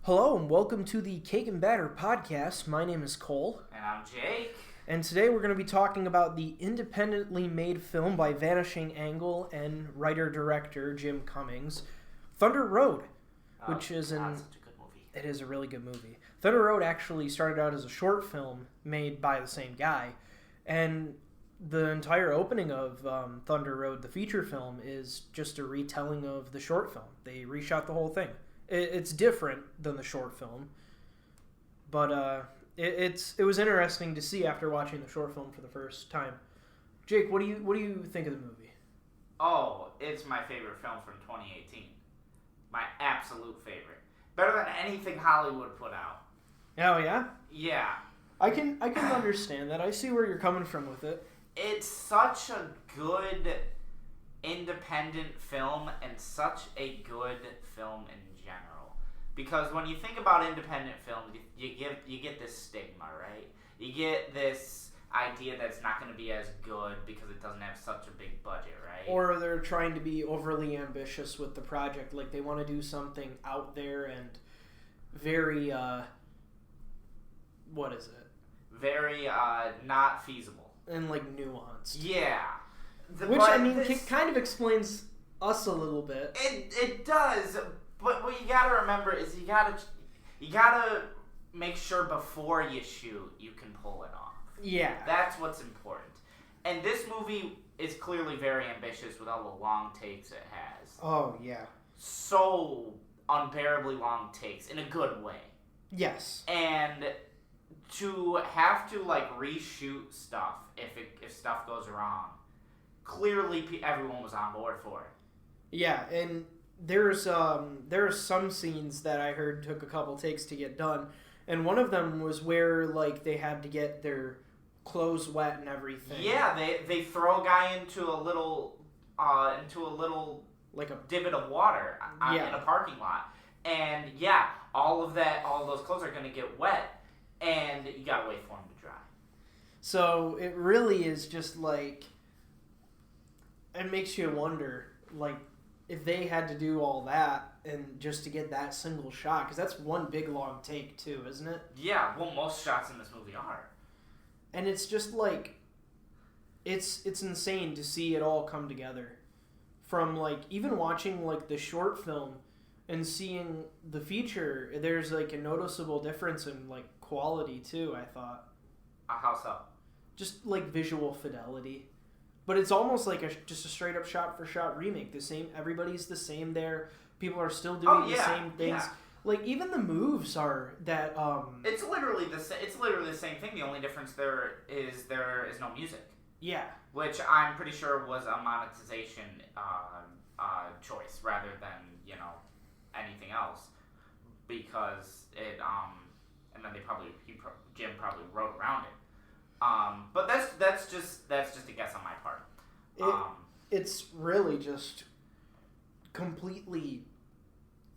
Hello and welcome to the Cake and Batter podcast. My name is Cole. And I'm Jake. And today we're going to be talking about the independently made film by Vanishing Angle and writer-director Jim Cummings, Thunder Road, which is such a good movie. It is a really good movie. Thunder Road actually started out as a short film made by the same guy, and the entire opening of Thunder Road, the feature film, is just a retelling of the short film. They reshot the whole thing. It's different than the short film, but it was interesting to see after watching the short film for the first time. Jake, what do you think of the movie? Oh, it's my favorite film from 2018. My absolute favorite. Better than anything Hollywood put out. Oh yeah? Yeah. I can understand that. I see where you're coming from with it. It's such a good independent film and such a good film in general. Because when you think about independent films, you get this stigma, right? You get this idea that it's not going to be as good because it doesn't have such a big budget, right? Or they're trying to be overly ambitious with the project. Like they want to do something out there and very, what is it? Very not feasible. And like nuanced. Yeah. Which, kind of explains us a little bit. It does, but what you gotta remember is you gotta make sure before you shoot you can pull it off. Yeah. That's what's important. And this movie is clearly very ambitious with all the long takes it has. Oh, yeah. So unbearably long takes in a good way. Yes. And to have to reshoot stuff if stuff goes wrong, clearly everyone was on board for it. Yeah, and there are some scenes that I heard took a couple takes to get done, and one of them was where they had to get their clothes wet and everything. Yeah, they throw a guy into a little like a divot of water in a parking lot, and all of those clothes are gonna get wet. And you gotta wait for them to dry. So it really is just it makes you wonder, if they had to do all that and just to get that single shot, because that's one big long take too, isn't it? Yeah, well, most shots in this movie are. And it's just it's insane to see it all come together. From even watching the short film and seeing the feature, there's a noticeable difference in quality too, I thought. How so? Just visual fidelity. But it's almost just a straight up shot for shot remake. The same, everybody's the same there. People are still doing the same things. Yeah. Even the moves are that It's literally the same thing. The only difference there is no music. Yeah. Which I'm pretty sure was a monetization choice rather than, anything else, because it and then Jim probably wrote around it. But that's just a guess on my part. It's really just completely,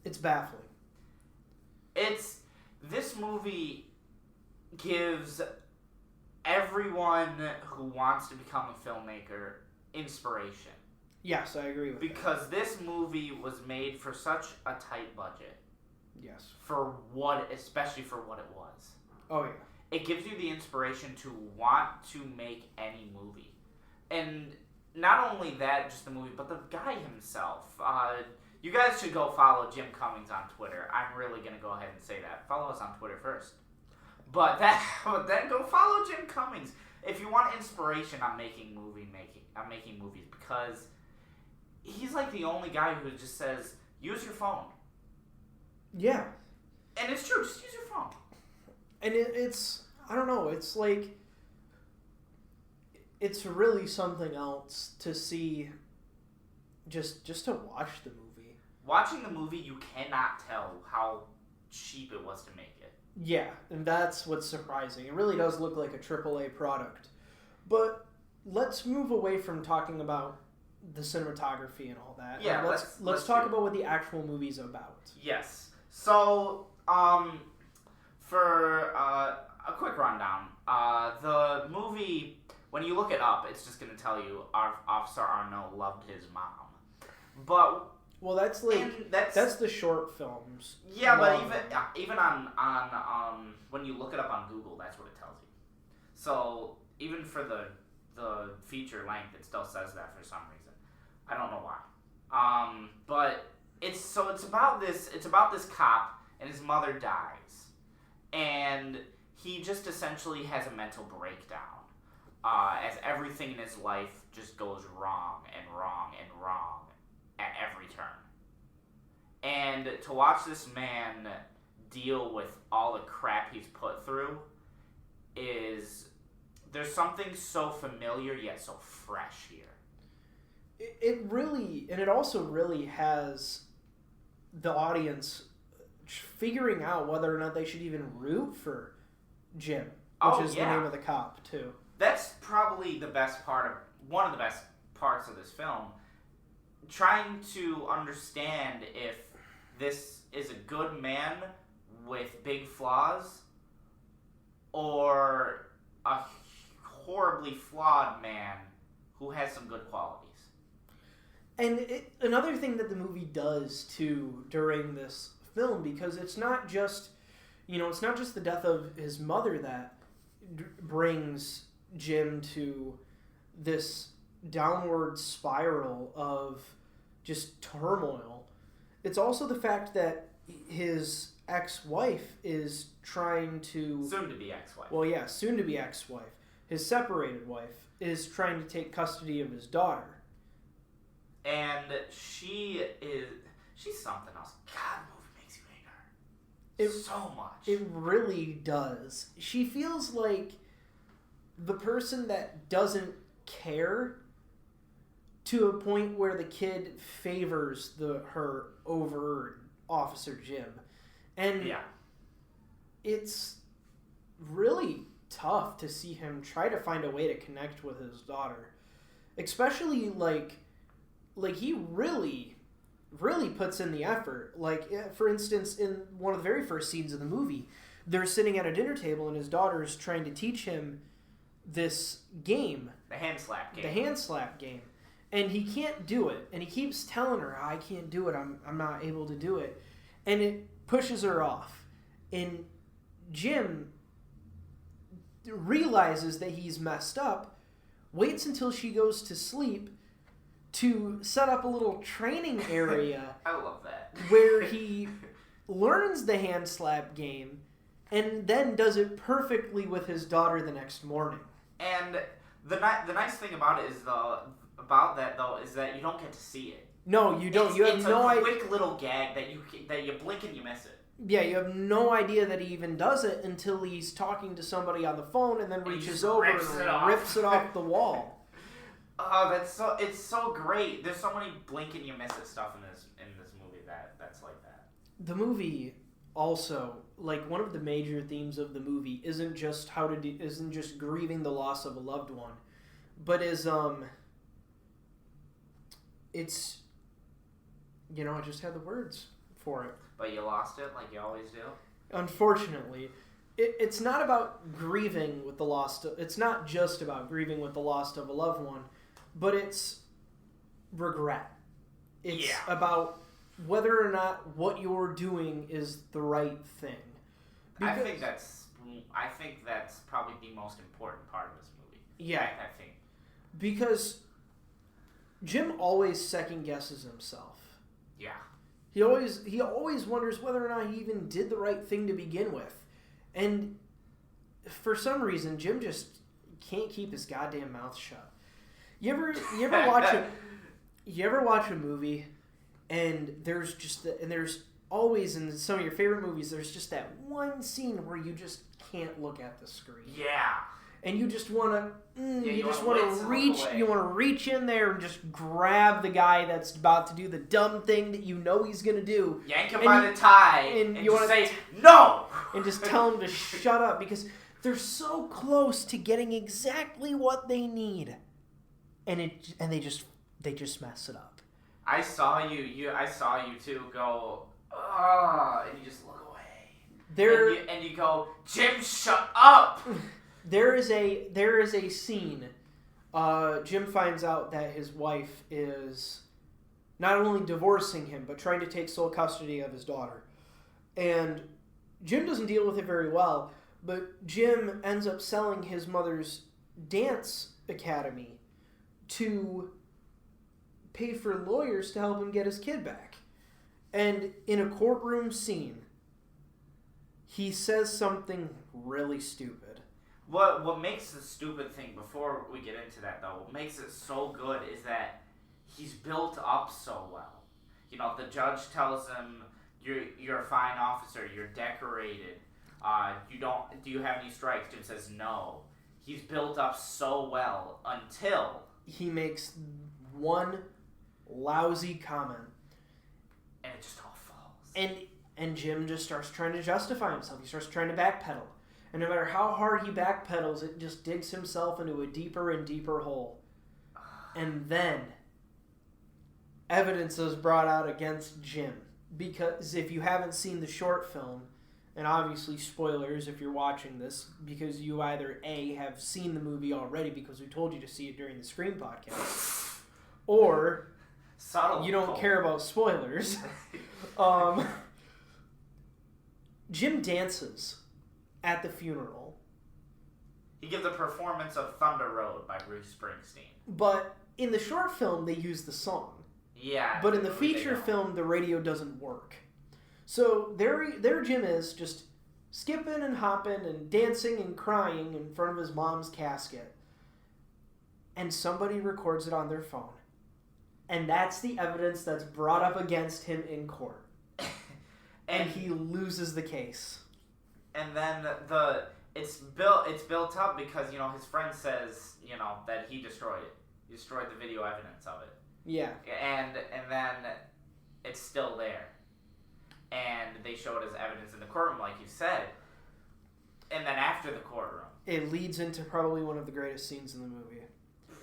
it's baffling. This movie gives everyone who wants to become a filmmaker inspiration. Yes, I agree with that. Because this movie was made for such a tight budget. Yes. Especially for what it was. Oh, yeah. It gives you the inspiration to want to make any movie. And not only that, just the movie, but the guy himself. You guys should go follow Jim Cummings on Twitter. I'm really going to go ahead and say that. Follow us on Twitter first. But then go follow Jim Cummings if you want inspiration on making movies, because he's the only guy who just says, use your phone. Yeah. And it's true, just use your phone. And it's, I don't know, it's it's really something else to see, just to watch the movie. Watching the movie, you cannot tell how cheap it was to make it. Yeah, and that's what's surprising. It really does look like a AAA product. But let's move away from talking about the cinematography and all that. Yeah, let's talk about what the actual movie's about. Yes. So, for a quick rundown, the movie, when you look it up, it's just going to tell you Officer Arnault loved his mom. But Well, that's like that's the short films. Yeah, but even on when you look it up on Google, that's what it tells you. So even for the feature length, it still says that for some reason. I don't know why. But it's about this cop, and his mother dies, and he just essentially has a mental breakdown as everything in his life just goes wrong and wrong and wrong at every turn. And to watch this man deal with all the crap he's put through there's something so familiar yet so fresh here. It really, and it also really has the audience figuring out whether or not they should even root for Jim, which is the name of the cop, too. That's probably one of the best parts of this film. Trying to understand if this is a good man with big flaws or a horribly flawed man who has some good qualities. And another thing that the movie does too during this film, because it's not just the death of his mother that brings Jim to this downward spiral of just turmoil. It's also the fact that his ex-wife is trying to... Soon-to-be ex-wife. Well, yeah, soon-to-be ex-wife. His separated wife is trying to take custody of his daughter. And she's something else. God, the movie makes you hate her. So much. It really does. She feels like the person that doesn't care to a point where the kid favors her over Officer Jim. And it's really tough to see him try to find a way to connect with his daughter. Especially like he really puts in the effort. Like, for instance, in one of the very first scenes of the movie, they're sitting at a dinner table and his daughter is trying to teach him this game. The hand slap game. The hand slap game. And he can't do it. And he keeps telling her, I can't do it. I'm not able to do it. And it pushes her off. And Jim realizes that he's messed up, waits until she goes to sleep to set up a little training area. I love that. Where he learns the hand slap game and then does it perfectly with his daughter the next morning. And the nice thing about it is is that you don't get to see it. No, you don't. You have no idea. It's a quick little gag that you blink and you miss it. Yeah, you have no idea that he even does it until he's talking to somebody on the phone and then reaches over and rips it off the wall. Oh, it's so great. There's so many blink and you miss it stuff in this movie that's like that. The movie also, like, one of the major themes of the movie isn't just grieving the loss of a loved one, but is it's, I just had the words for it. But you lost it like you always do? Unfortunately. It's not about grieving with the loss. It's not just about grieving with the loss of a loved one, but it's regret. It's about whether or not what you're doing is the right thing. I think that's probably the most important part of this movie. Yeah. I think. Because Jim always second guesses himself. Yeah. He always wonders whether or not he even did the right thing to begin with. And for some reason, Jim just can't keep his goddamn mouth shut. You ever watch a movie and there's always in some of your favorite movies there's just that one scene where you just can't look at the screen. Yeah. And you just want to reach in there and just grab the guy that's about to do the dumb thing that you know he's going to do. Yank him by the tie and you just want to say, no! And just tell him to shut up because they're so close to getting exactly what they need. And they just mess it up. I saw you too go, and you just look away. And you go, Jim, shut up! There is a scene. Jim finds out that his wife is not only divorcing him, but trying to take sole custody of his daughter. And Jim doesn't deal with it very well, but Jim ends up selling his mother's dance academy to pay for lawyers to help him get his kid back. And in a courtroom scene, he says something really stupid. What makes the stupid thing, before we get into that though, what makes it so good is that he's built up so well. You know, the judge tells him, you're a fine officer, you're decorated, do you have any strikes? Jim says no. He's built up so well until he makes one lousy comment. And it just all falls. And Jim just starts trying to justify himself. He starts trying to backpedal. And no matter how hard he backpedals, it just digs himself into a deeper and deeper hole. And then evidence is brought out against Jim. Because if you haven't seen the short film, and obviously spoilers if you're watching this, because you either A, have seen the movie already because we told you to see it during the Scream podcast, or you don't care about spoilers. Jim dances at the funeral. He gives a performance of Thunder Road by Bruce Springsteen. But in the short film, they use the song. Yeah. But in the feature film, the radio doesn't work. So there Jim is, just skipping and hopping and dancing and crying in front of his mom's casket. And somebody records it on their phone. And that's the evidence that's brought up against him in court. And he loses the case. And then it's built up because, you know, his friend says, you know, that he destroyed it. He destroyed the video evidence of it. Yeah. And then it's still there. And they show it as evidence in the courtroom, like you said. And then after the courtroom, it leads into probably one of the greatest scenes in the movie.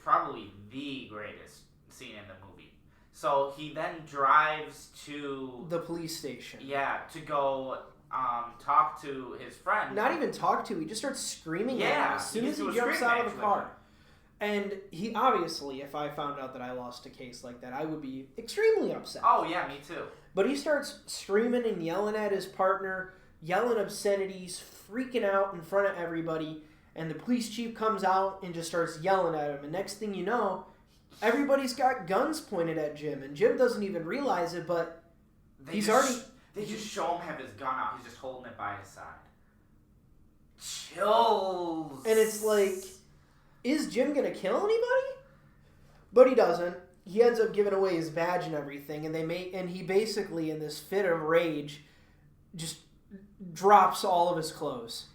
Probably the greatest scene in the movie. So he then drives to the police station. Yeah, to go talk to his friend. Not even talk to, he just starts screaming at him as soon as he jumps out of the car. And he obviously, if I found out that I lost a case like that, I would be extremely upset. Oh, yeah, me too. But he starts screaming and yelling at his partner, yelling obscenities, freaking out in front of everybody, and the police chief comes out and just starts yelling at him. And next thing you know, everybody's got guns pointed at Jim, and Jim doesn't even realize it, but they just show him have his gun out. He's just holding it by his side. Chills. And it's like, is Jim gonna kill anybody? But he doesn't. He ends up giving away his badge and everything, and he basically, in this fit of rage, just drops all of his clothes.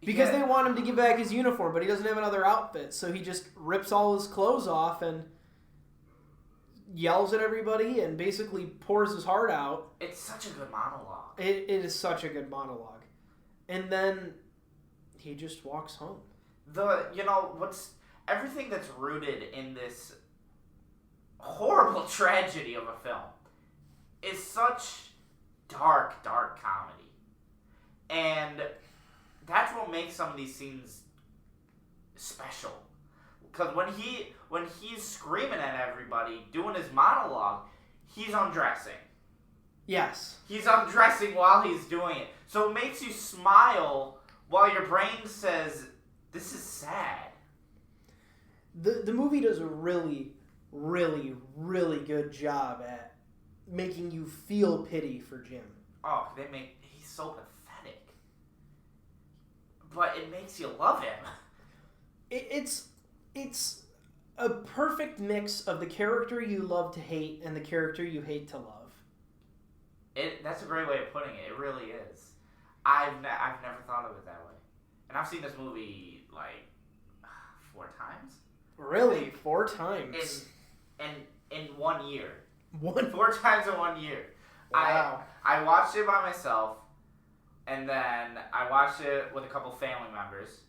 Because they want him to give back his uniform, but he doesn't have another outfit, so he just rips all his clothes off and yells at everybody and basically pours his heart out. It's such a good monologue. It is such a good monologue. And then he just walks home. Everything that's rooted in this horrible tragedy of a film is such dark comedy. And that's what makes some of these scenes special. Because when he's screaming at everybody, doing his monologue, he's undressing. Yes. He's undressing while he's doing it. So it makes you smile while your brain says, this is sad. The movie does a really, really, really good job at making you feel pity for Jim. Oh, he's so pathetic. But it makes you love him. It's a perfect mix of the character you love to hate and the character you hate to love. That's a great way of putting it. It really is. I've never thought of it that way. And I've seen this movie like 4 times. Really? 4 times? In 1 year. 4 times in 1 year. Wow. I watched it by myself, and then I watched it with a couple family members,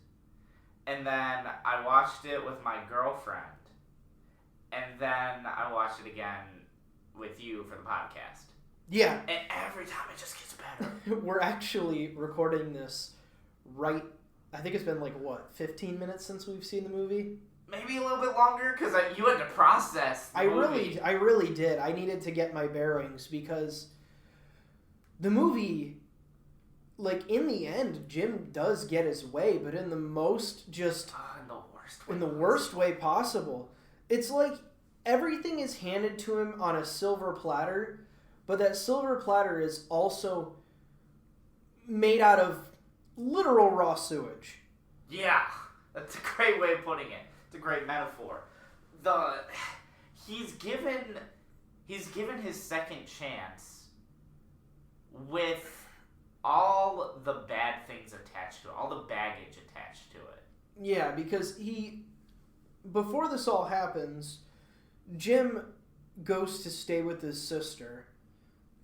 and then I watched it with my girlfriend, and then I watched it again with you for the podcast. Yeah. And every time it just gets better. We're actually recording this right, I think it's been 15 minutes since we've seen the movie? maybe a little bit longer because you had to process the movie. I really did. I needed to get my bearings because the movie, like, in the end, Jim does get his way, but in the most just... in the worst way possible. It's like everything is handed to him on a silver platter, but that silver platter is also made out of literal raw sewage. Yeah, that's a great way of putting it. It's a great metaphor. He's given his second chance with all the bad things attached to it, all the baggage attached to it. Yeah, because before this all happens, Jim goes to stay with his sister,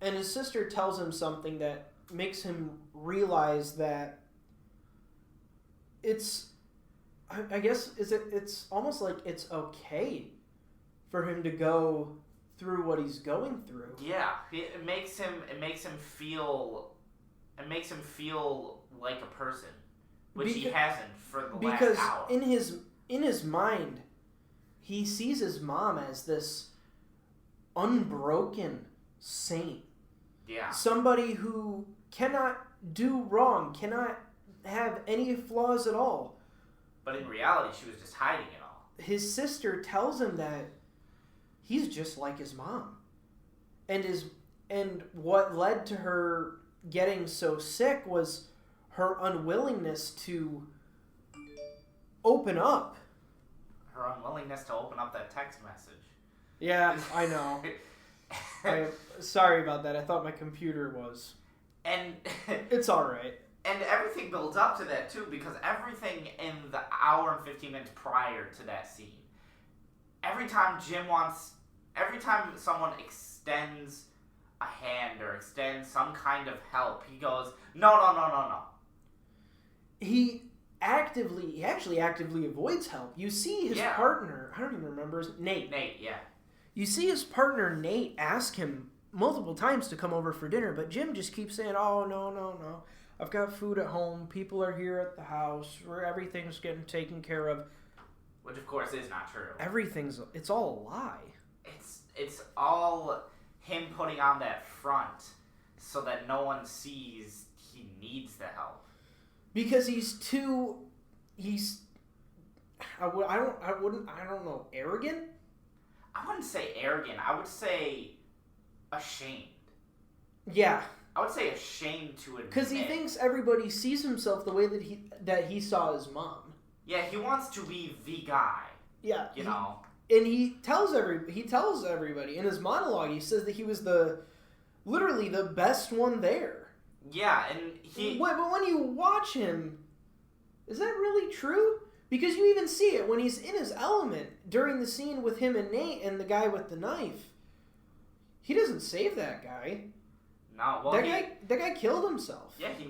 and his sister tells him something that makes him realize that it's, I guess, it's almost like it's okay for him to go through what he's going through. Yeah, it makes him feel like a person, which he hasn't for the last hour. Because in his mind, he sees his mom as this unbroken saint. Yeah. Somebody who cannot do wrong, cannot have any flaws at all. But in reality, she was just hiding it all. His sister tells him that he's just like his mom. And what led to her getting so sick was her unwillingness to open up. Her unwillingness to open up that text message. Yeah, I know. Sorry about that. I thought my computer was. And it's all right. And everything builds up to that too, because everything in the hour and 15 minutes prior to that scene, every time someone extends a hand or extends some kind of help, he goes, no. He actually actively avoids help. You see his partner, I don't even remember his Nate. Nate, yeah. You see his partner Nate ask him multiple times to come over for dinner, but Jim just keeps saying, "Oh, no. I've got food at home. People are here at the house. Where everything's getting taken care of." Which of course is not true. It's all a lie. It's all him putting on that front so that no one sees he needs the help. Because I don't know, arrogant? I wouldn't say arrogant. I would say ashamed. Yeah. I would say ashamed to admit. Because he thinks everybody sees himself the way that he saw his mom. Yeah, he wants to be the guy. Yeah. You know. And he tells everybody in his monologue. He says that he was literally the best one there. Yeah, and but when you watch him, is that really true? Because you even see it when he's in his element during the scene with him and Nate and the guy with the knife. He doesn't save that guy. No, well, that guy killed himself. Yeah, he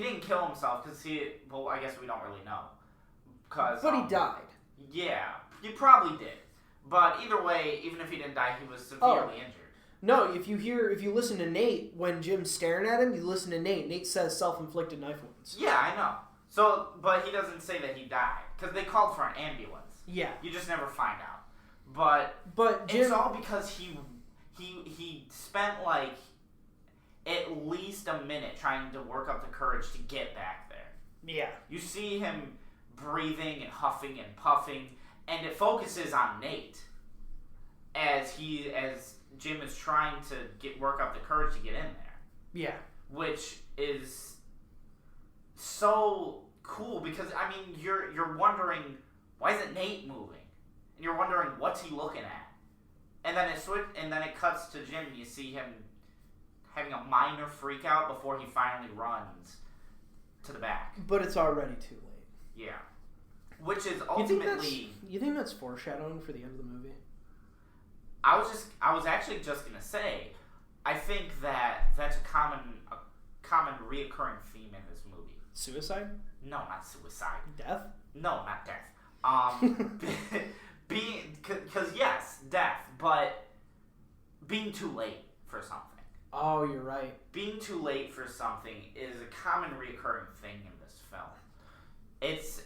didn't kill himself because I guess we don't really know. But he died. Yeah, he probably did. But either way, even if he didn't die, he was severely injured. No, if you listen to Nate when Jim's staring at him, you listen to Nate. Nate says self-inflicted knife wounds. Yeah, I know. So, but he doesn't say that he died because they called for an ambulance. Yeah. You just never find out. But Jim, it's all because he spent like at least a minute trying to work up the courage to get back there. Yeah. You see him breathing and huffing and puffing, and it focuses on Nate as Jim is trying to work up the courage to get in there. Yeah. Which is so cool because you're wondering why isn't Nate moving, and you're wondering what's he looking at, and then it cuts to Jim and you see him having a minor freak out before he finally runs to the back. But it's already too late. Yeah, which is ultimately. You think that's foreshadowing for the end of the movie? I was actually just gonna say, I think that's a common reoccurring theme in this movie. Suicide? No, not suicide. Death? No, not death. Because yes, death, but being too late for something. Oh, you're right. Being too late for something is a common reoccurring thing in this film. It's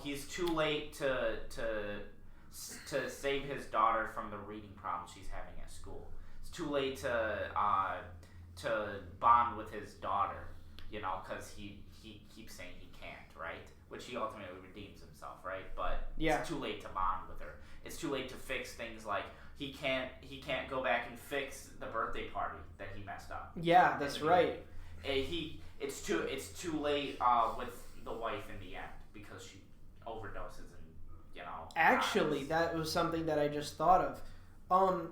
he's too late to save his daughter from the reading problems she's having at school. It's too late to bond with his daughter, because he keeps saying he can't, right? Which he ultimately redeems himself, right? But it's too late to bond with her. It's too late to fix things like he can't go back and fix the birthday party that he messed up. Yeah, that's right. It's too late with the wife in the end because she overdoses and Actually, dies. that was something that I just thought of.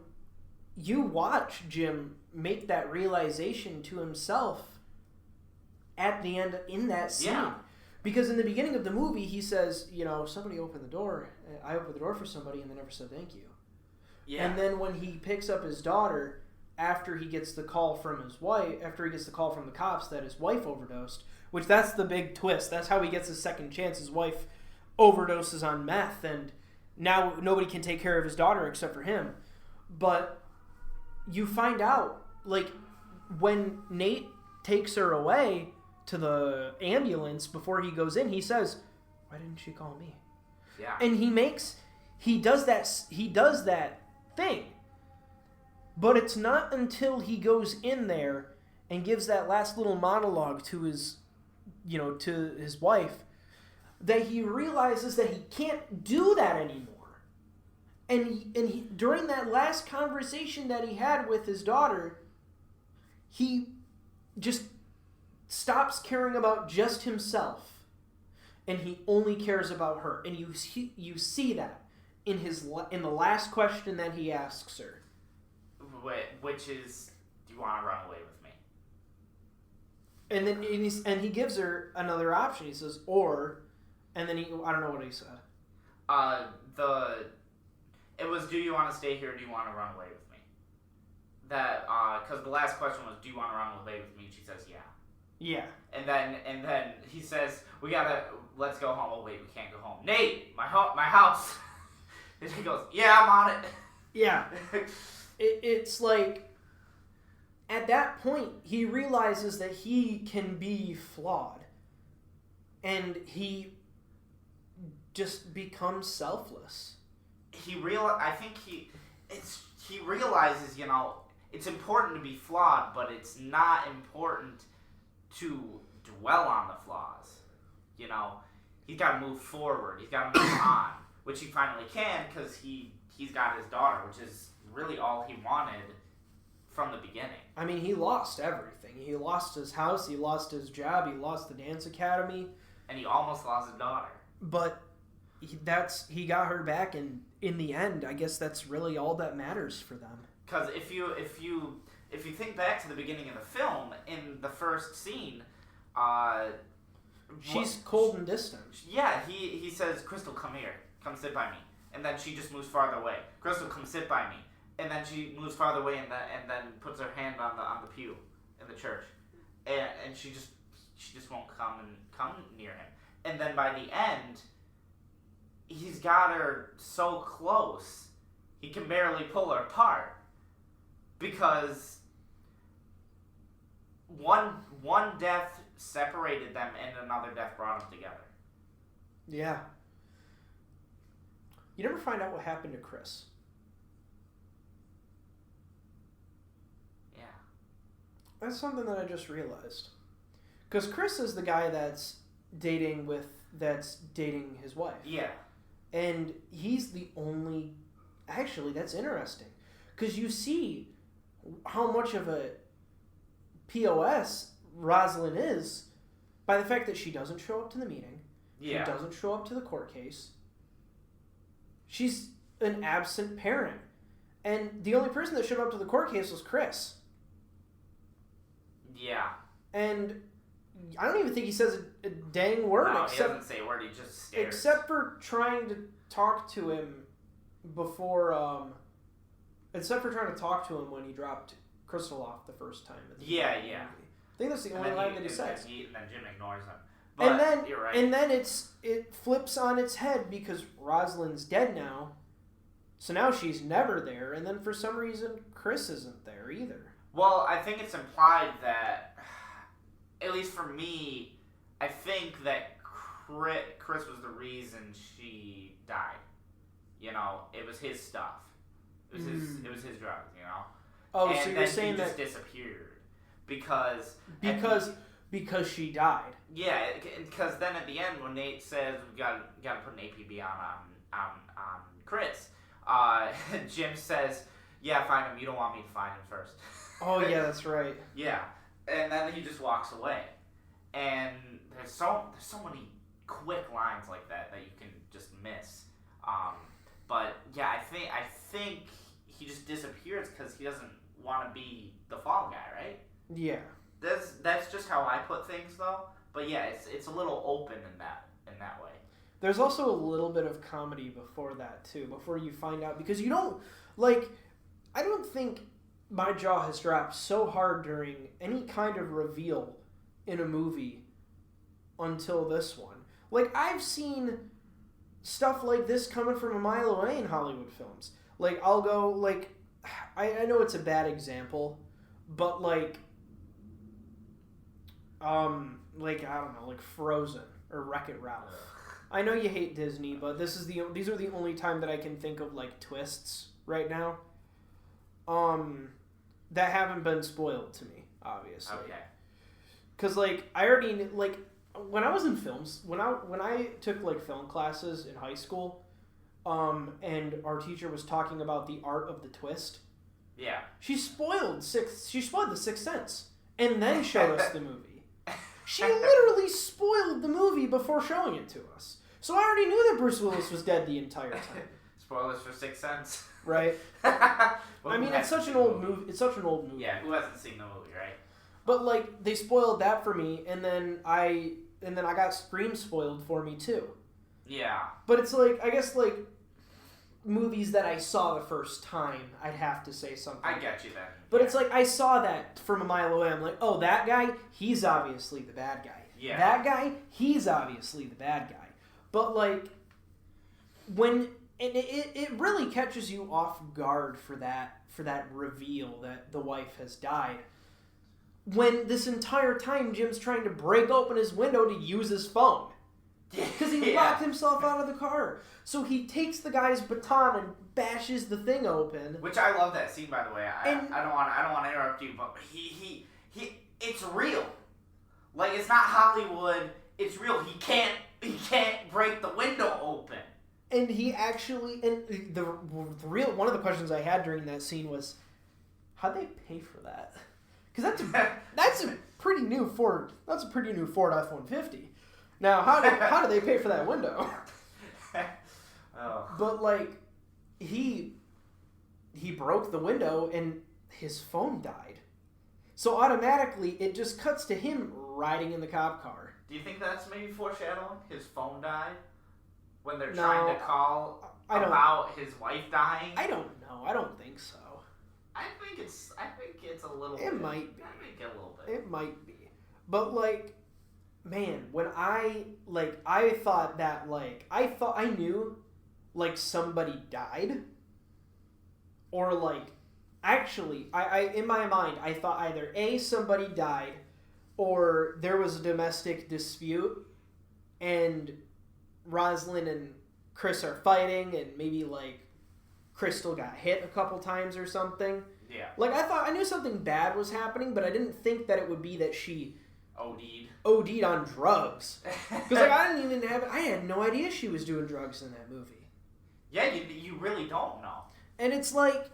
You watch Jim make that realization to himself at the end in that scene. Yeah. Because in the beginning of the movie, he says, somebody opened the door. I opened the door for somebody and they never said thank you. Yeah. And then when he picks up his daughter, after he gets the call from his wife, after he gets the call from the cops that his wife overdosed, which that's the big twist. That's how he gets his second chance. His wife overdoses on meth, and now nobody can take care of his daughter except for him. But you find out, when Nate takes her away to the ambulance before he goes in, he says, "Why didn't she call me?" Yeah. And he does that thing. But it's not until he goes in there and gives that last little monologue to his wife that he realizes that he can't do that anymore. And during that last conversation that he had with his daughter, he just stops caring about just himself, and he only cares about her. And you see that in the last question that he asks her, which is, "Do you want to run away with me?" And then he gives her another option. He says, "Or," and then I don't know what he said. It was, "Do you want to stay here? Or do you want to run away with me?" That because the last question was, "Do you want to run away with me?" And she says, "Yeah." Yeah. And then he says, "Let's go home." "Oh wait, we can't go home." "Nate, my house." And he goes, "Yeah, I'm on it." Yeah. It's like, at that point, he realizes that he can be flawed. And he just becomes selfless. He realizes, it's important to be flawed, but it's not important to dwell on the flaws. He's got to move forward. He's got to move on, which he finally can because he's got his daughter, which is really all he wanted from the beginning. I mean, he lost everything. He lost his house, he lost his job, he lost the dance academy. And he almost lost his daughter. But he got her back, and in the end, I guess that's really all that matters for them. Because if you think back to the beginning of the film, in the first scene, she's cold and distant. Yeah, he says, "Crystal, come here. Come sit by me." And then she just moves farther away. "Crystal, come sit by me." And then she moves farther away and then puts her hand on the pew in the church. And she just won't come near him. And then by the end, he's got her so close, he can barely pull her apart. Because one death separated them and another death brought them together. Yeah. You never find out what happened to Chris. Yeah. That's something that I just realized. Because Chris is the guy that's dating his wife. Yeah. And he's the only... Actually, that's interesting. Because you see how much of a POS Rosalind is by the fact that she doesn't show up to the meeting. Yeah. She doesn't show up to the court case. She's an absent parent. And the only person that showed up to the court case was Chris. Yeah. And I don't even think he says a dang word. No, he doesn't say a word. He just stares. Except for trying to talk to him before... Except for trying to talk to him when he dropped Crystal off the first time. Yeah. I think that's the only line that he says. And then Jim ignores him. But you're right. And then it flips on its head because Rosalind's dead now. So now she's never there. And then for some reason, Chris isn't there either. Well, I think it's implied that, at least for me, I think that Chris was the reason she died. You know, it was his stuff. It was his drugs. You know. Oh, and so you're then saying he that just disappeared because she died. Yeah, because then at the end when Nate says we got to put an APB on Chris, Jim says, "Yeah, find him. You don't want me to find him first." Oh yeah, that's right. Yeah, and then he just walks away, and there's so many quick lines like that you can just miss. But yeah, I think he just disappears because he doesn't want to be the fall guy, right? Yeah. That's just how I put things, though. But yeah, it's a little open in that way. There's also a little bit of comedy before that too, before you find out, because you don't like. I don't think my jaw has dropped so hard during any kind of reveal in a movie until this one. Like, I've seen stuff like this coming from a mile away in Hollywood films. Like, I'll go, like, I know it's a bad example, but like, I don't know, like Frozen or Wreck-It Ralph. I know you hate Disney, but these are the only time that I can think of, like, twists right now. That haven't been spoiled to me, obviously. Okay. Because, like, I already, like, when I was in films, when I took, like, film classes in high school, and our teacher was talking about the art of the twist. Yeah. She spoiled the Sixth Sense, and then showed us the movie. She literally spoiled the movie before showing it to us. So I already knew that Bruce Willis was dead the entire time. Spoilers for Sixth Sense. Right. Well, I mean, it's such an old movie. It's such an old movie. Yeah, who hasn't seen the movie, right? But like, they spoiled that for me, and then I got Scream spoiled for me too. Yeah. But it's like, I guess, like, movies that I saw the first time, I'd have to say something. I get you then. But it's like, I saw that from a mile away. I'm like, oh, that guy, he's obviously the bad guy. Yeah. That guy, he's obviously the bad guy. But like, when it really catches you off guard for that reveal that the wife has died. When this entire time Jim's trying to break open his window to use his phone. Because he locked himself out of the car. So he takes the guy's baton and bashes the thing open. Which I love that scene, by the way. I don't want to interrupt you, but he it's real. Like, it's not Hollywood. It's real. He can't break the window open. And he actually, and the real one of the questions I had during that scene was, how'd they pay for that? Because that's a pretty new Ford. That's a pretty new Ford F-150. Now, how do they pay for that window? Oh. But like, he broke the window and his phone died. So automatically, it just cuts to him riding in the cop car. Do you think that's maybe foreshadowing? His phone died when they're trying to call about his wife dying. I don't know. I don't think so. I think it's a little. It might be. I think a little bit. It might be, but like, man, when I thought that, like, I knew, like, somebody died, or like, actually, I in my mind I thought either A, somebody died, or there was a domestic dispute, and Rosalind and Chris are fighting, and maybe like Crystal got hit a couple times or something. Yeah. Like, I knew something bad was happening, but I didn't think that it would be that she OD'd on drugs. Because like, I had no idea she was doing drugs in that movie. Yeah, you really don't know. And it's like,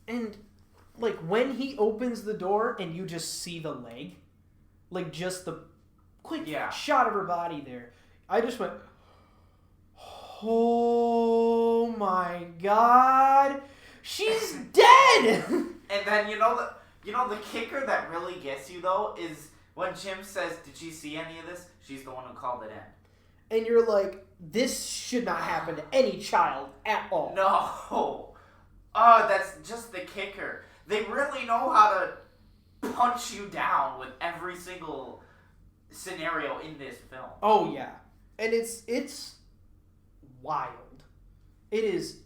when he opens the door and you just see the leg, like just the quick shot of her body there, I just went, oh my god, she's dead! And then you know the kicker that really gets you though is when Jim says, "Did she see any of this?" She's the one who called it in. And you're like, this should not happen to any child at all. No. Oh, that's just the kicker. They really know how to punch you down with every single scenario in this film. Oh yeah. And it's wild. It is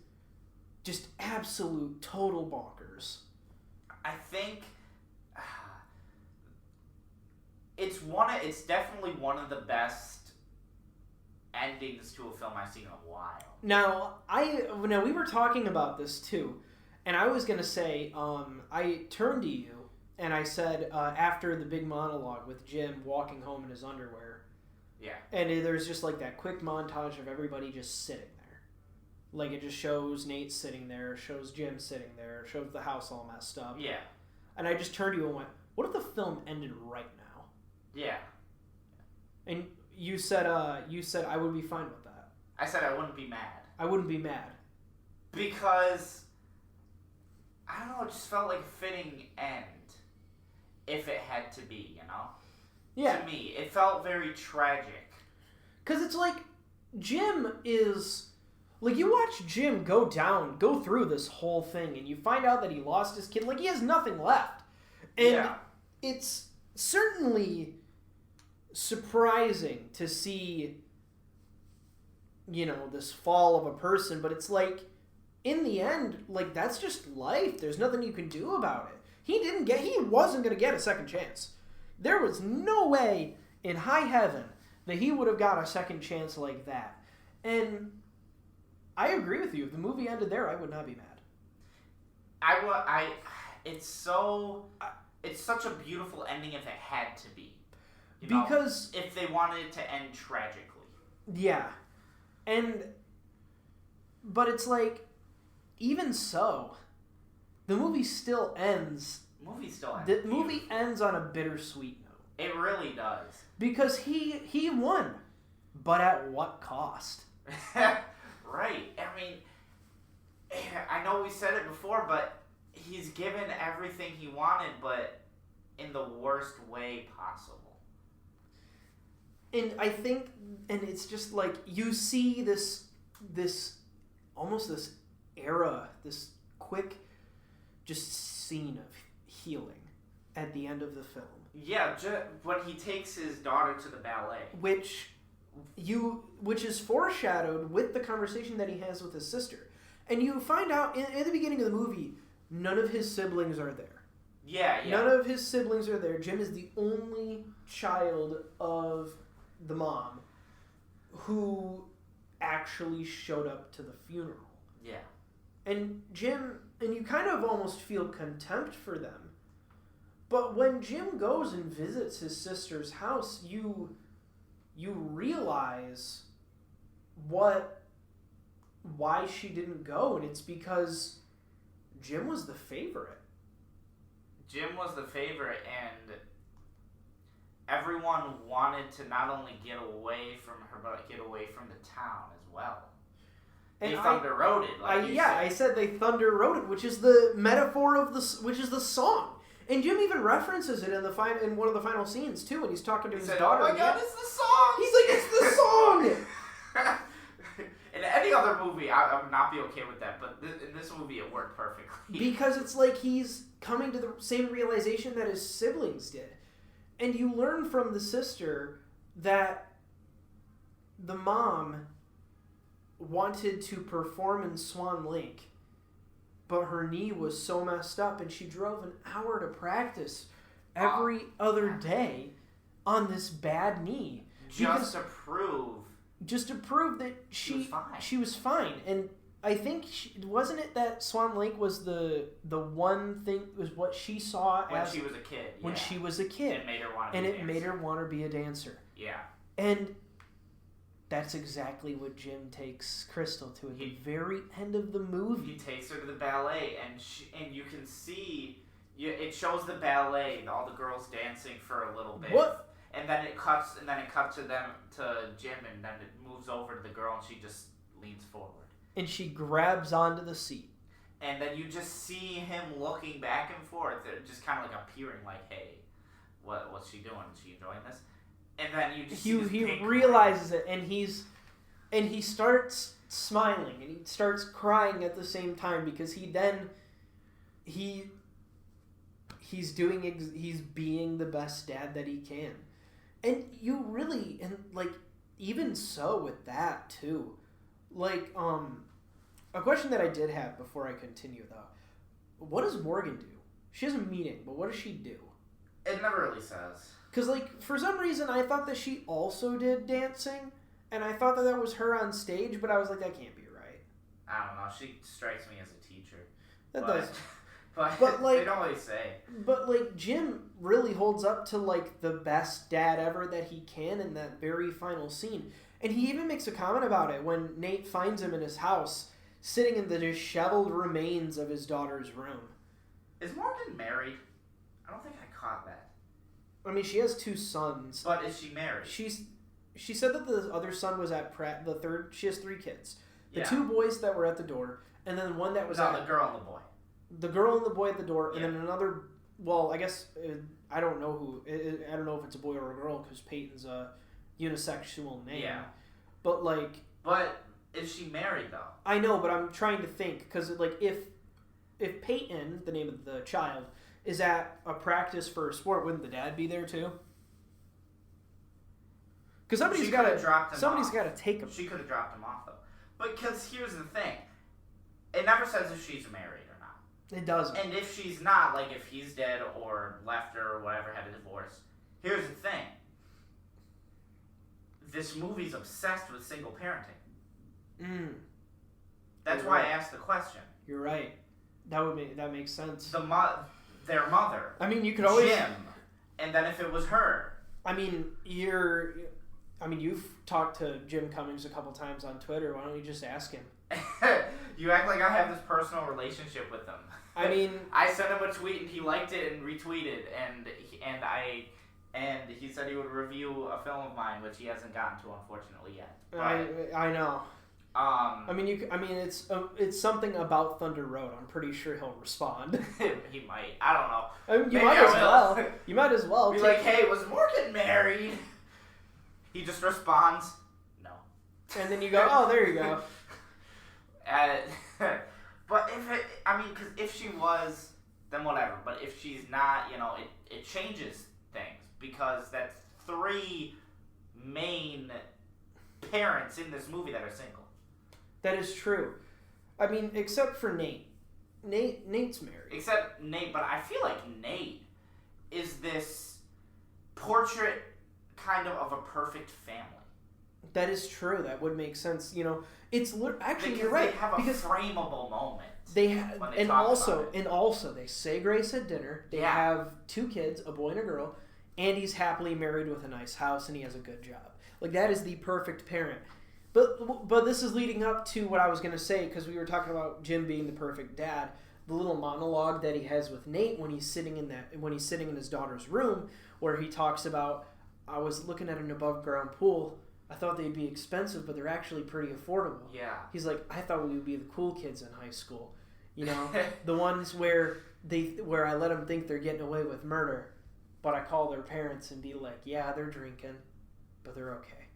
just absolute total bonkers. I think it's definitely one of the best endings to a film I've seen in a while. Now we were talking about this too, and I was gonna say, I turned to you and I said, after the big monologue with Jim walking home in his underwear, yeah, and there's just like that quick montage of everybody just sitting there, like it just shows Nate sitting there, shows Jim sitting there, shows the house all messed up. Yeah, and I just turned to you and went, "What if the film ended right now?" Yeah. And you said I would be fine with that. I said I wouldn't be mad. I wouldn't be mad. Because, I don't know, it just felt like a fitting end. If it had to be, you know? Yeah. To me, it felt very tragic. Because it's like, Jim is... Like, you watch Jim go through this whole thing, and you find out that he lost his kid. Like, he has nothing left. And it's certainly surprising to see, you know, this fall of a person, but it's like, in the end, like, that's just life. There's nothing you can do about it. He wasn't going to get a second chance. There was no way in high heaven that he would have got a second chance like that. And I agree with you. If the movie ended there, I would not be mad. It's such a beautiful ending if it had to be. Because if they wanted it to end tragically. Yeah. But it's like, even so, the movie still ends. The movie ends on a bittersweet note. It really does. Because he won. But at what cost? Right. I mean, I know we said it before, but he's given everything he wanted, but in the worst way possible. And I think, and it's just like, you see this almost this era, this quick just scene of healing at the end of the film. Yeah, when he takes his daughter to the ballet. Which is foreshadowed with the conversation that he has with his sister. And you find out, in the beginning of the movie, none of his siblings are there. Yeah. None of his siblings are there. Jim is the only child of the mom who actually showed up to the funeral. Yeah. And you kind of almost feel contempt for them. But when Jim goes and visits his sister's house, you realize why she didn't go, and it's because Jim was the favorite. Jim was the favorite, and everyone wanted to not only get away from her, but get away from the town as well. They Thunder Road it, I said they Thunder Road it, which is the metaphor of which is the song. And Jim even references it in one of the final scenes too, when he's talking to his daughter. Oh my God, it's the song! He's like, it's the song! In any other movie, I would not be okay with that, but in this movie, it worked perfectly. Because it's like he's coming to the same realization that his siblings did. And you learn from the sister that the mom wanted to perform in Swan Lake, but her knee was so messed up, and she drove an hour to practice every other day on this bad knee. Just to prove that she was fine. And I think, wasn't it that Swan Lake was the one thing, was what she saw when she was a kid. When she was a kid. It made her want to be a dancer. And it made her want to be a dancer. Yeah. And that's exactly what Jim takes Crystal to at the very end of the movie. He takes her to the ballet, and you can see, it shows the ballet, all the girls dancing for a little bit. What? And then it cuts to Jim, and then it moves over to the girl, and she just leans forward. And she grabs onto the seat. And then you just see him looking back and forth, just kind of like appearing, like, hey, what's she doing? Is she enjoying this? And then you just he realizes it, and he starts smiling, and he starts crying at the same time, because he's being the best dad that he can. And you really, and like, even so with that too, like, a question that I did have before I continue though, what does Morgan do? She has a meeting, but what does she do? It never really says. Because, like, for some reason I thought that she also did dancing, And I thought that was her on stage, but I was like, that can't be right. I don't know. She strikes me as a teacher. That does. But like, they don't always say. But like Jim really holds up to like the best dad ever that he can in that very final scene. And he even makes a comment about it when Nate finds him in his house, sitting in the disheveled remains of his daughter's room. Is Morgan married? I don't think I caught that. I mean, she has 2 sons. But is she married? She said that the other son was at the third. She has 3 kids. The Yeah. 2 boys that were at the door, and then one that was the girl and the boy. The girl and the boy at the door, Yeah. and then another. Well, I guess I don't know who. I don't know if it's a boy or a girl because Peyton's a unisexual name. Yeah. But like. But is she married though? I know, but I'm trying to think because like if Peyton, the name of the child, is at a practice for a sport, wouldn't the dad be there too? Because somebody's got to take him. She could have dropped him off though. But because here's the thing, it never says if she's married or not. It doesn't. And if she's not, like if he's dead or left her or whatever, had a divorce. Here's the thing. This movie's obsessed with single parenting. That's why I asked the question. You're right. That makes sense. Their mother. I mean, you could always Jim, and then if it was her. I mean, you've talked to Jim Cummings a couple times on Twitter. Why don't you just ask him? You act like I have this personal relationship with him. I mean, I sent him a tweet and he liked it and retweeted, and he said he would review a film of mine, which he hasn't gotten to unfortunately yet. But, I know. I mean, it's something about Thunder Road. I'm pretty sure he'll respond. He might. I don't know. I mean, you might as well. You might as well. Be like, hey, was Morgan married? He just responds, no. And then you go, oh, there you go. But because if she was, then whatever. But if she's not, it changes things because that's 3 main parents in this movie that are single. That is true. I mean, except for Nate. Nate's married. Except Nate, but I feel like Nate is this portrait kind of a perfect family. That is true. That would make sense. It's actually because you're right. They have a frameable moment. And also they say grace at dinner. They have 2 kids, a boy and a girl, and he's happily married with a nice house and he has a good job. Like that is the perfect parent. But this is leading up to what I was going to say because we were talking about Jim being the perfect dad. The little monologue that he has with Nate when he's sitting in his daughter's room, where he talks about, I was looking at an above ground pool. I thought they'd be expensive, but they're actually pretty affordable. Yeah. He's like, I thought we would be the cool kids in high school, the ones where I let them think they're getting away with murder, but I call their parents and be like, yeah, they're drinking, but they're okay.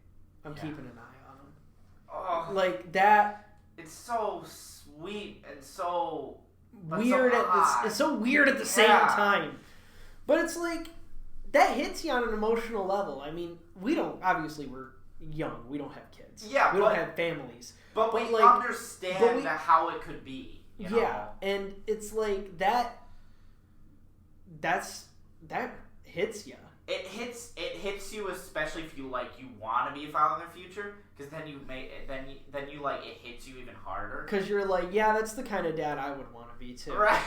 I'm keeping an eye on them. Oh, like that. It's so sweet and so weird it's so weird at the same time. But it's like that hits you on an emotional level. I mean, we're young. We don't have kids. Yeah, we don't have families. But we understand how it could be. Yeah, and it's like that hits you. It hits you, especially if you want to be a father in the future, because then it hits you even harder. Because you're like, yeah, that's the kind of dad I would want to be too. Right.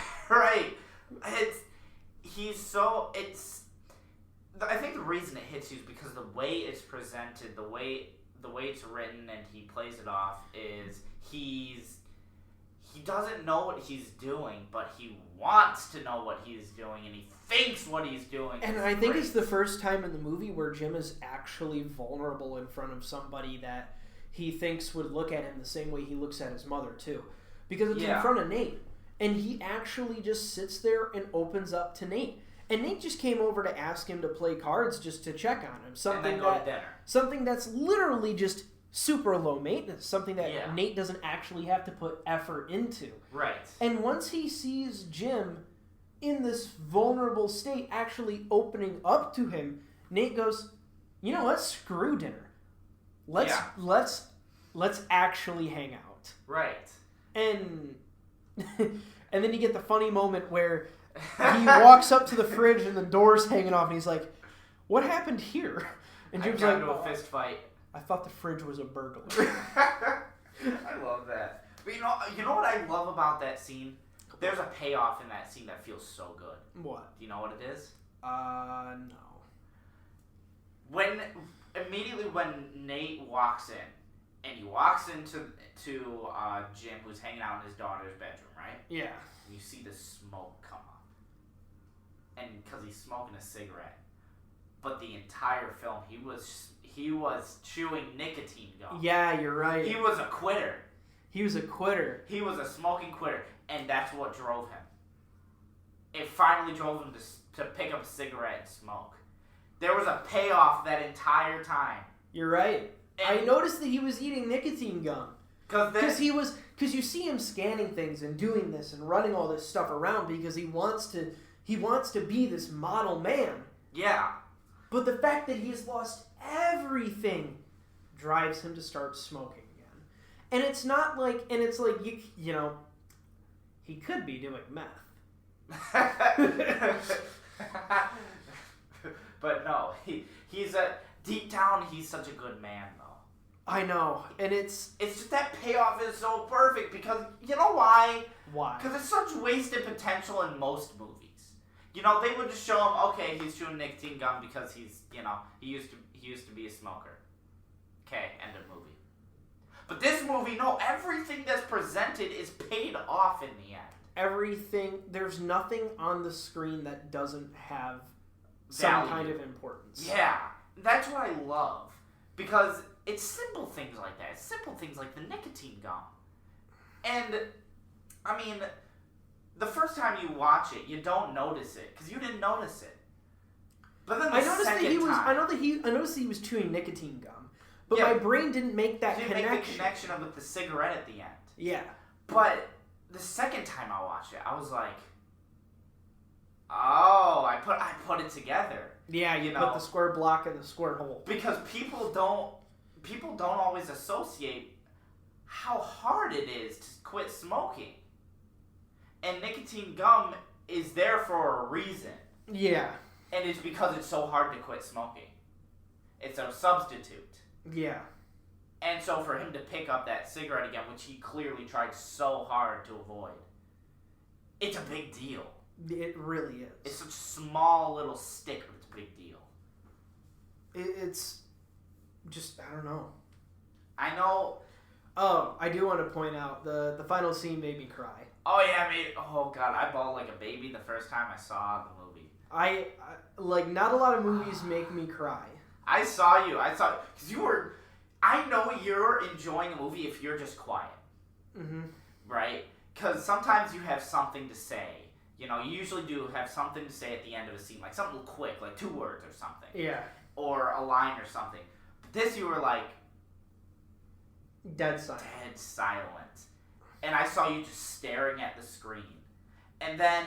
I think the reason it hits you is because the way it's presented, the way it's written, and he plays it off is he doesn't know what he's doing, but he wants to know what he's doing, and he thinks what he's doing. And I think it's the first time in the movie where Jim is actually vulnerable in front of somebody that he thinks would look at him the same way he looks at his mother, too. Because it's in front of Nate. And he actually just sits there and opens up to Nate. And Nate just came over to ask him to play cards just to check on him. Something that's literally just super low maintenance. Something that Nate doesn't actually have to put effort into. Right. And once he sees Jim in this vulnerable state actually opening up to him, Nate goes, you know what? Screw dinner. Let's actually hang out. Right. And then you get the funny moment where he walks up to the fridge and the door's hanging off and he's like, what happened here? And Jim's like, into a fist fight. I thought the fridge was a burglar. I love that. But you know what I love about that scene? There's a payoff in that scene that feels so good. What? Do you know what it is? No. Immediately when Nate walks in, and he walks into Jim, who's hanging out in his daughter's bedroom, right? Yeah. And you see the smoke come up. And because he's smoking a cigarette. But the entire film, he was chewing nicotine gum. Yeah, you're right. He was a quitter. He was a quitter. He was a smoking quitter, and that's what drove him. It finally drove him to pick up a cigarette and smoke. There was a payoff that entire time. You're right. And I noticed that he was eating nicotine gum. Because you see him scanning things and doing this and running all this stuff around because he wants to be this model man. Yeah. But the fact that he's lost everything drives him to start smoking again. And it's not like, you know, he could be doing meth. But no, he's deep down, he's such a good man, though. I know, and it's just that payoff is so perfect because, you know why? Why? Because it's such wasted potential in most movies. You know, they would just show him, okay, he's chewing nicotine gum because he's, you know, he used to be a smoker. Okay, end of movie. But this movie, no, everything that's presented is paid off in the end. Everything, there's nothing on the screen that doesn't have some value. kind of importance. Yeah, that's what I love. Because it's simple things like that. It's simple things like the nicotine gum. And, I mean, the first time you watch it, you don't notice it. Because you didn't notice it. But then I noticed that he was chewing nicotine gum. But my brain didn't make that connection. Didn't make the connection with the cigarette at the end. Yeah. But the second time I watched it, I was like, oh, I put it together. Yeah, you put the square block in the square hole. Because people don't always associate how hard it is to quit smoking. And nicotine gum is there for a reason. Yeah. And it's because it's so hard to quit smoking. It's a substitute. Yeah. And so for him to pick up that cigarette again, which he clearly tried so hard to avoid, it's a big deal. It really is. It's such a small little stick, but it's a big deal. It's just, I don't know. I know. Oh, I do want to point out, the final scene made me cry. Oh, yeah, oh, God, I bawled like a baby the first time I saw the movie. I not a lot of movies make me cry. I saw, because you were, I know you're enjoying a movie if you're just quiet. Mm-hmm. Right? Because sometimes you have something to say. You know, you usually do have something to say at the end of a scene, like something quick, like 2 words or something. Yeah. Or a line or something. But this you were like... Dead silent. Dead silent. And I saw you just staring at the screen. And then,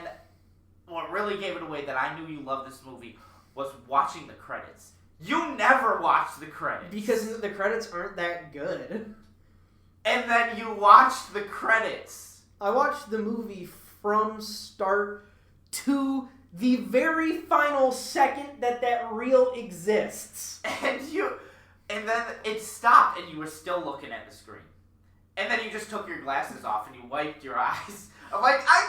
what really gave it away that I knew you loved this movie was watching the credits. You never watch the credits. Because the credits aren't that good. And then you watched the credits. I watched the movie from start to the very final second that reel exists. And then it stopped and you were still looking at the screen. And then you just took your glasses off and you wiped your eyes. I'm like, I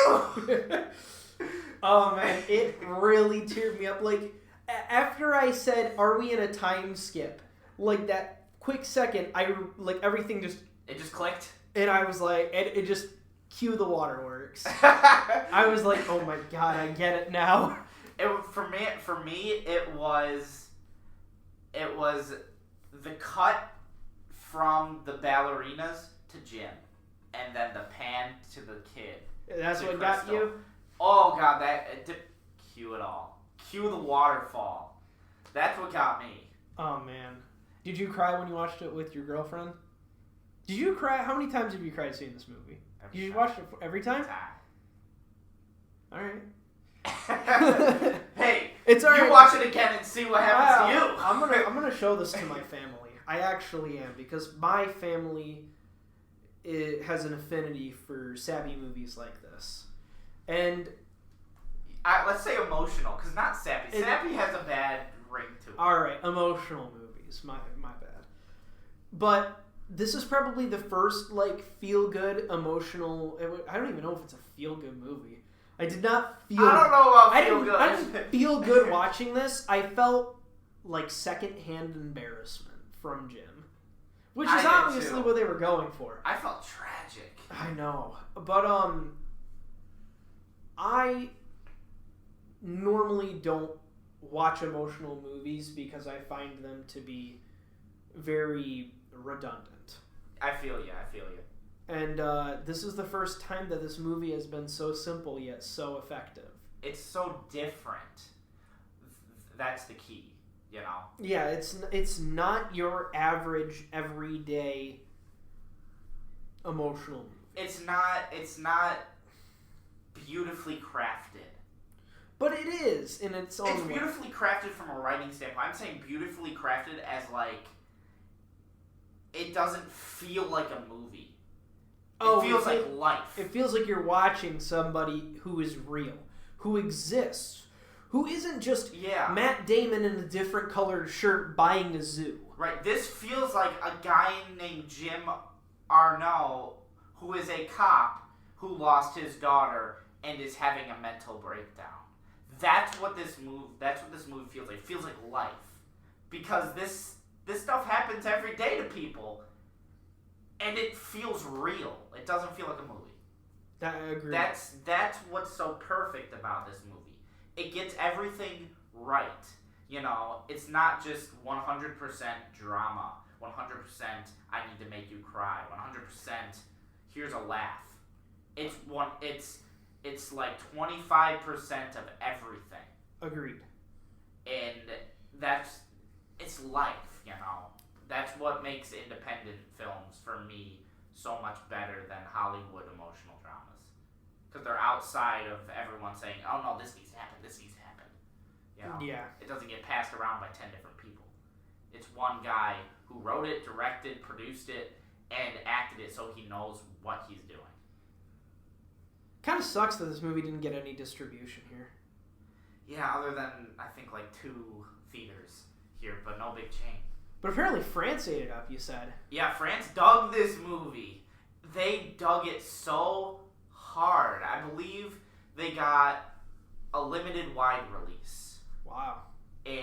got you! Oh man, it really teared me up. Like, after I said, are we in a time skip? Like, that quick second, everything just... It just clicked? And I was like, it just... Cue the waterworks. I was like, oh my god, I get it now. For me, it was the cut from the ballerinas to Jim, and then the pan to the kid. That's what got you? Oh god, cue it all. Cue the waterfall. That's what got me. Oh man. Did you cry when you watched it with your girlfriend? Did you cry? How many times have you cried seeing this movie? Did you watch it every time? All right. Hey, it's all right. You watch it again and see what happens to you. I'm gonna show this to my family. I actually am, because my family has an affinity for sappy movies like this, and let's say emotional, because not sappy. Sappy has a bad ring to it. All right, emotional movies. My bad. But this is probably the first, like, feel-good, emotional... I don't even know if it's a feel-good movie. I did not feel... I don't know about feel good. I didn't feel good watching this. I felt like second-hand embarrassment from Jim. Which is obviously what they were going for. I felt tragic. I know. But, I normally don't watch emotional movies because I find them to be very redundant. I feel you. And this is the first time that this movie has been so simple yet so effective. It's so different. That's the key, you know? Yeah, it's not your average, everyday emotional movie. It's not beautifully crafted. But it is in its own way. It's beautifully crafted from a writing standpoint. I'm saying beautifully crafted as, like, it doesn't feel like a movie. It feels like life. It feels like you're watching somebody who is real, who exists, who isn't just Matt Damon in a different colored shirt buying a zoo. Right. This feels like a guy named Jim Arnaud who is a cop who lost his daughter and is having a mental breakdown. That's what this movie feels like. It feels like life. Because this stuff happens every day to people. And it feels real. It doesn't feel like a movie. I agree. That's what's so perfect about this movie. It gets everything right. You know, it's not just 100% drama. 100% I need to make you cry. 100% here's a laugh. It's like 25% of everything. Agreed. And it's life, you know. That's what makes independent films, for me, so much better than Hollywood emotional dramas. Because they're outside of everyone saying, oh no, this needs to happen, this needs to happen. You know? Yeah. It doesn't get passed around by 10 different people. It's one guy who wrote it, directed, produced it, and acted it so he knows what he's doing. Kind of sucks that this movie didn't get any distribution here. Yeah, other than, I think, like 2 theaters here, but no big chain. But apparently France ate it up, you said. Yeah, France dug this movie. They dug it so hard. I believe they got a limited wide release. Wow. In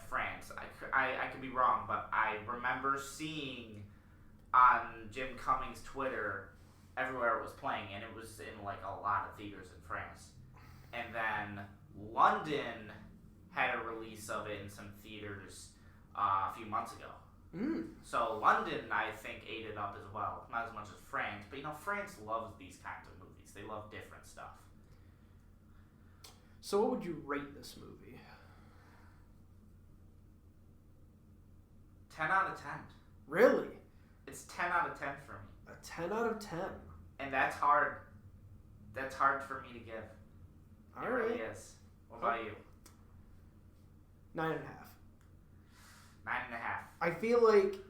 France. I could be wrong, but I remember seeing on Jim Cummings' Twitter everywhere it was playing, and it was in like a lot of theaters in France. And then London had a release of it in some theaters a few months ago. So London, I think, ate it up as well. Not as much as France, but you know, France loves these kinds of movies. They love different stuff. So what would you rate this movie? 10 out of 10. Really? It's 10 out of 10 for me. A 10 out of 10. And that's hard. That's hard for me to give. All it right. really is. What about you? 9.5. 9.5. I feel like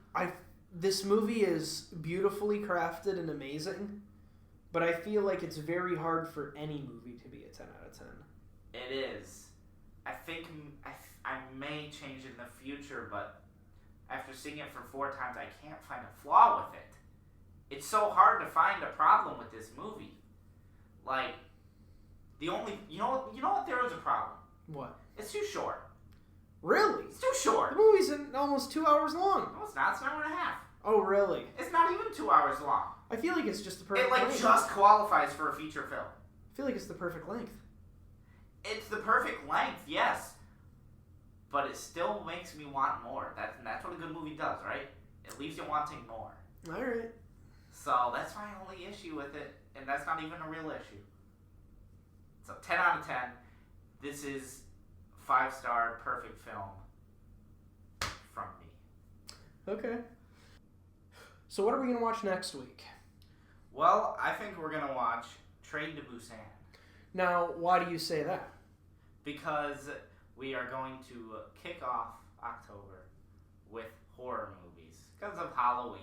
this movie is beautifully crafted and amazing, but I feel like it's very hard for any movie to be a 10 out of 10. It is. I think I may change in the future, but after seeing it for 4 times, I can't find a flaw with it. It's so hard to find a problem with this movie. Like, the only... You know what? There is a problem. What? It's too short. Really? It's too short. The movie's almost 2 hours long. No, it's not. It's an hour and a half. Oh, really? It's not even 2 hours long. I feel like it's just the perfect length. Just qualifies for a feature film. I feel like it's the perfect length. It's the perfect length, yes. But it still makes me want more. That's what a good movie does, right? It leaves you wanting more. All right. So that's my only issue with it, and that's not even a real issue. So 10 out of 10. This is 5-star perfect film from me. Okay. So what are we going to watch next week? Well, I think we're going to watch Train to Busan. Now, why do you say that? Because we are going to kick off October with horror movies because of Halloween.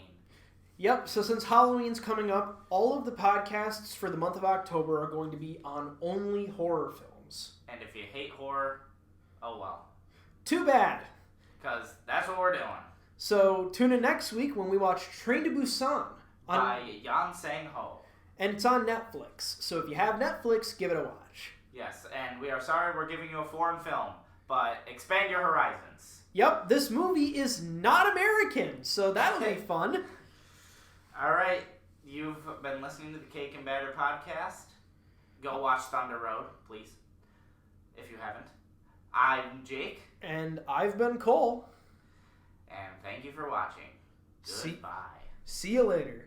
Yep, so since Halloween's coming up, all of the podcasts for the month of October are going to be on only horror films. And if you hate horror, oh well. Too bad. Because that's what we're doing. So tune in next week when we watch Train to Busan. By Yan Sang-ho. And it's on Netflix. So if you have Netflix, give it a watch. Yes, and we are sorry we're giving you a foreign film, but expand your horizons. Yep, this movie is not American, so that'll be fun. All right, you've been listening to the Cake and Batter podcast. Go watch Thunder Road, please, if you haven't. I'm Jake. And I've been Cole. And thank you for watching. Goodbye. See you later.